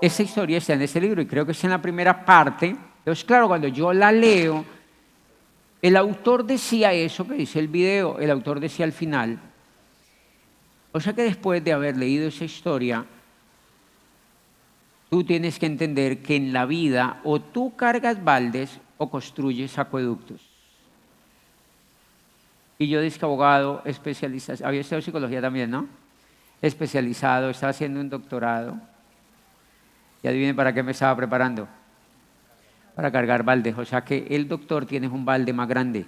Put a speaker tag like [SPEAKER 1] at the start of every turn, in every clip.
[SPEAKER 1] esa historia está en este libro y creo que está en la primera parte. Entonces, claro, cuando yo la leo, el autor decía eso que dice el video, el autor decía al final. O sea que después de haber leído esa historia, tú tienes que entender que en la vida o tú cargas baldes o construyes acueductos. Y yo dije abogado, especialista, había estudiado psicología también, ¿no? Especializado, estaba haciendo un doctorado. Y adivinen para qué me estaba preparando. Para cargar baldes. O sea que el doctor tiene un balde más grande.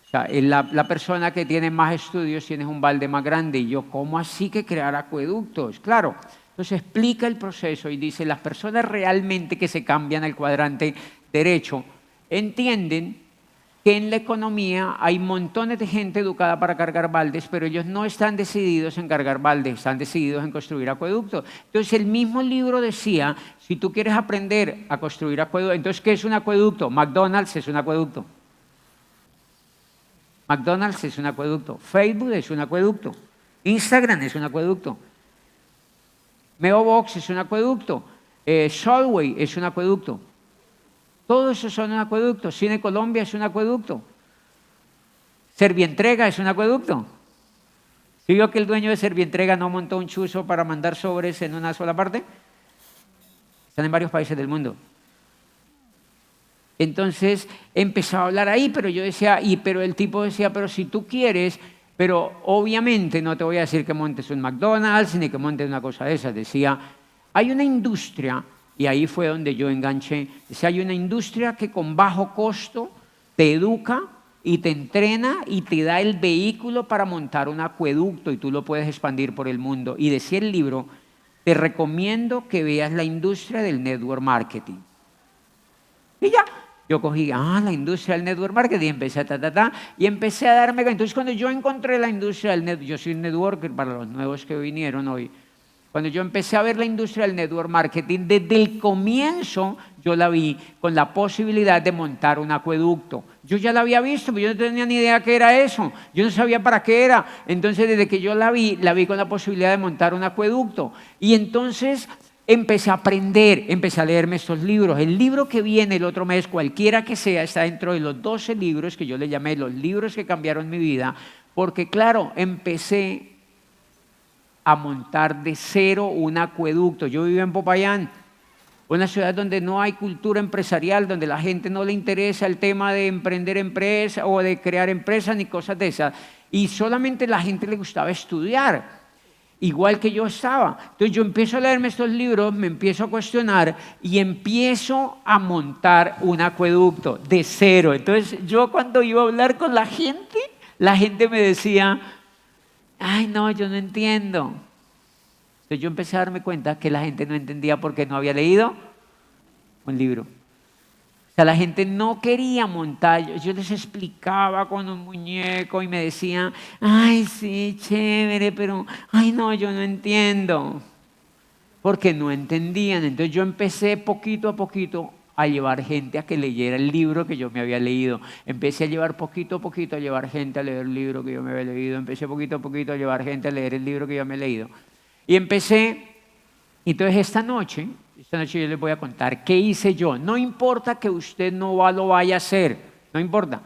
[SPEAKER 1] O sea, la persona que tiene más estudios tiene un balde más grande. Y yo, ¿cómo así que crear acueductos? Claro. Entonces explica el proceso y dice, las personas realmente que se cambian al cuadrante derecho entienden que en la economía hay montones de gente educada para cargar baldes, pero ellos no están decididos en cargar baldes, están decididos en construir acueductos. Entonces el mismo libro decía, si tú quieres aprender a construir acueductos, entonces ¿qué es un acueducto? McDonald's es un acueducto. McDonald's es un acueducto. Facebook es un acueducto. Instagram es un acueducto. Meobox es un acueducto. Solway es un acueducto. Todos esos son un acueducto. Cine Colombia es un acueducto. Servientrega es un acueducto. ¿Sí vio que el dueño de Servientrega no montó un chuzo para mandar sobres en una sola parte? Están en varios países del mundo. Entonces empezó a hablar ahí, pero yo decía, pero el tipo decía, pero si tú quieres, pero obviamente no te voy a decir que montes un McDonald's ni que montes una cosa de esas. Decía, hay una industria, y ahí fue donde yo enganché, decía, hay una industria que con bajo costo te educa y te entrena y te da el vehículo para montar un acueducto y tú lo puedes expandir por el mundo. Y decía el libro, te recomiendo que veas la industria del network marketing. Y ya. Yo cogí, la industria del network marketing, y empecé y empecé a darme cuenta. Entonces, cuando yo encontré la industria del network, yo soy un networker para los nuevos que vinieron hoy. Cuando yo empecé a ver la industria del network marketing, desde el comienzo yo la vi con la posibilidad de montar un acueducto. Yo ya la había visto, pero yo no tenía ni idea qué era eso. Yo no sabía para qué era. Entonces, desde que yo la vi con la posibilidad de montar un acueducto. Y entonces empecé a aprender, empecé a leerme estos libros. El libro que viene el otro mes, cualquiera que sea, está dentro de los 12 libros que yo le llamé los libros que cambiaron mi vida, porque claro, empecé a montar de cero un acueducto. Yo vivo en Popayán, una ciudad donde no hay cultura empresarial, donde la gente no le interesa el tema de emprender empresa o de crear empresas ni cosas de esas, y solamente la gente le gustaba estudiar. Igual que yo estaba. Entonces yo empiezo a leerme estos libros, me empiezo a cuestionar y empiezo a montar un acueducto de cero. Entonces yo cuando iba a hablar con la gente me decía, ay no, yo no entiendo. Entonces yo empecé a darme cuenta que la gente no entendía porque no había leído un libro. O sea, la gente no quería montar. Yo les explicaba con un muñeco y me decían, ay, sí, chévere, pero, ay, no, yo no entiendo. Porque no entendían. Entonces yo empecé poquito a poquito a llevar gente a que leyera el libro que yo me había leído. Empecé a llevar poquito a poquito a llevar gente a leer el libro que yo me había leído. Empecé poquito a poquito a llevar gente a leer el libro que yo me he leído. Y entonces esta noche yo les voy a contar qué hice yo. No importa que usted no lo vaya a hacer, no importa.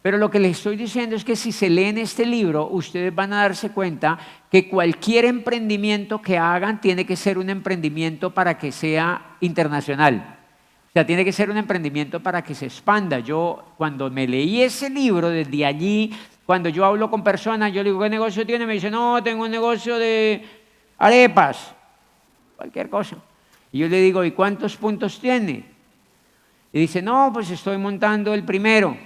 [SPEAKER 1] Pero lo que les estoy diciendo es que si se leen este libro, ustedes van a darse cuenta que cualquier emprendimiento que hagan tiene que ser un emprendimiento para que sea internacional. O sea, tiene que ser un emprendimiento para que se expanda. Yo, cuando me leí ese libro, desde allí, cuando yo hablo con personas, yo le digo, ¿qué negocio tiene? Me dice, no, tengo un negocio de arepas, cualquier cosa. Y yo le digo, ¿y cuántos puntos tiene? Y dice, no, pues estoy montando el primero.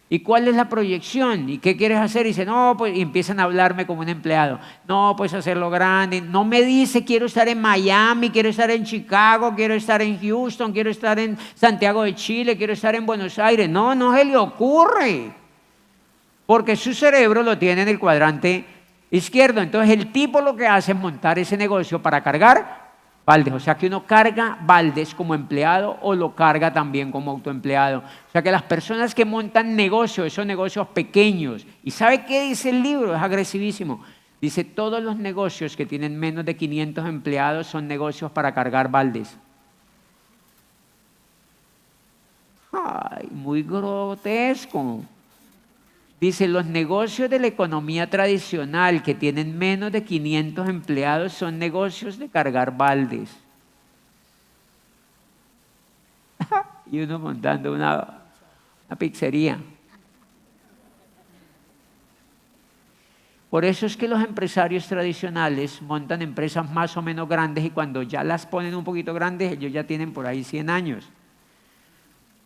[SPEAKER 1] ¿Y cuál es la proyección? ¿Y qué quieres hacer? Y dice, no, pues, y empiezan a hablarme como un empleado. No, pues hacerlo grande. No me dice, quiero estar en Miami, quiero estar en Chicago, quiero estar en Houston, quiero estar en Santiago de Chile, quiero estar en Buenos Aires. No, no se le ocurre. Porque su cerebro lo tiene en el cuadrante izquierdo. Entonces el tipo lo que hace es montar ese negocio para cargar baldes. O sea que uno carga baldes como empleado o lo carga también como autoempleado. O sea que las personas que montan negocios, esos negocios pequeños, ¿y sabe qué dice el libro? Es agresivísimo. Dice, todos los negocios que tienen menos de 500 empleados son negocios para cargar baldes. Ay, muy grotesco. Dice, los negocios de la economía tradicional que tienen menos de 500 empleados son negocios de cargar baldes. Y uno montando una pizzería. Por eso es que los empresarios tradicionales montan empresas más o menos grandes y cuando ya las ponen un poquito grandes, ellos ya tienen por ahí 100 años.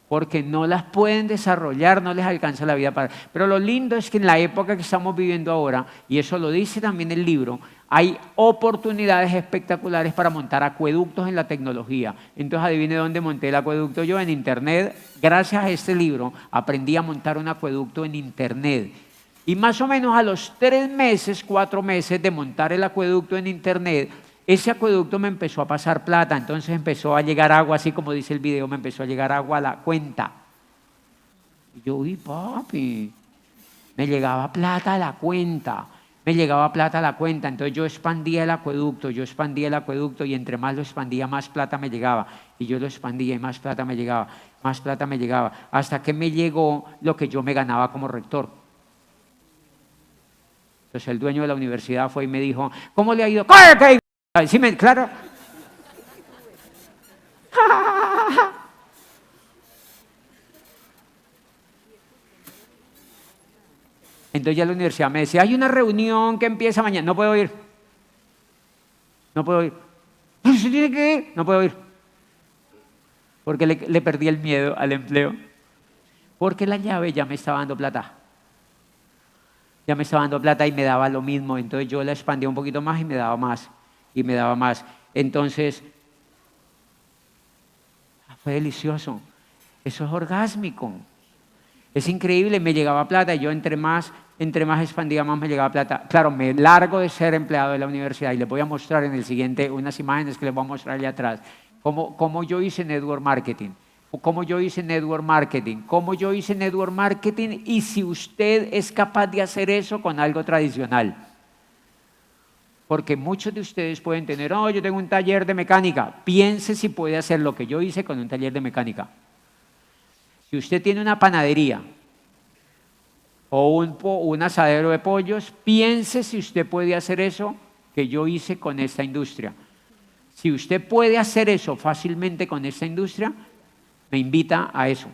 [SPEAKER 1] Porque no las pueden desarrollar, no les alcanza la vida para... Pero lo lindo es que en la época que estamos viviendo ahora, y eso lo dice también el libro, hay oportunidades espectaculares para montar acueductos en la tecnología. Entonces, adivine dónde monté el acueducto yo, en Internet. Gracias a este libro aprendí a montar un acueducto en Internet. Y más o menos a los 3 meses, 4 meses de montar el acueducto en Internet, ese acueducto me empezó a pasar plata, entonces empezó a llegar agua, así como dice el video, me empezó a llegar agua a la cuenta. Y yo, uy, papi, me llegaba plata a la cuenta, me llegaba plata a la cuenta. Entonces yo expandía el acueducto y entre más lo expandía, más plata me llegaba. Y yo lo expandía y más plata me llegaba, hasta que me llegó lo que yo me ganaba como rector. Entonces el dueño de la universidad fue y me dijo, ¿cómo le ha ido? ¡Cállate! ¿Sí me, claro? Entonces ya la universidad me decía, hay una reunión que empieza mañana, no puedo ir. ¿Se tiene que ir? No puedo ir. Porque le perdí el miedo al empleo. Porque la llave ya me estaba dando plata. Ya me estaba dando plata y me daba lo mismo. Entonces yo la expandía un poquito más y me daba más. Y me daba más. Entonces, fue delicioso. Eso es orgásmico. Es increíble, me llegaba plata y yo entre más expandía, más me llegaba plata. Claro, me largo de ser empleado de la universidad y les voy a mostrar en el siguiente unas imágenes que les voy a mostrar allá atrás. Cómo yo hice network marketing. Cómo yo hice network marketing y si usted es capaz de hacer eso con algo tradicional. Porque muchos de ustedes pueden tener, yo tengo un taller de mecánica. Piense si puede hacer lo que yo hice con un taller de mecánica. Si usted tiene una panadería o un asadero de pollos, piense si usted puede hacer eso que yo hice con esta industria. Si usted puede hacer eso fácilmente con esta industria, me invita a eso.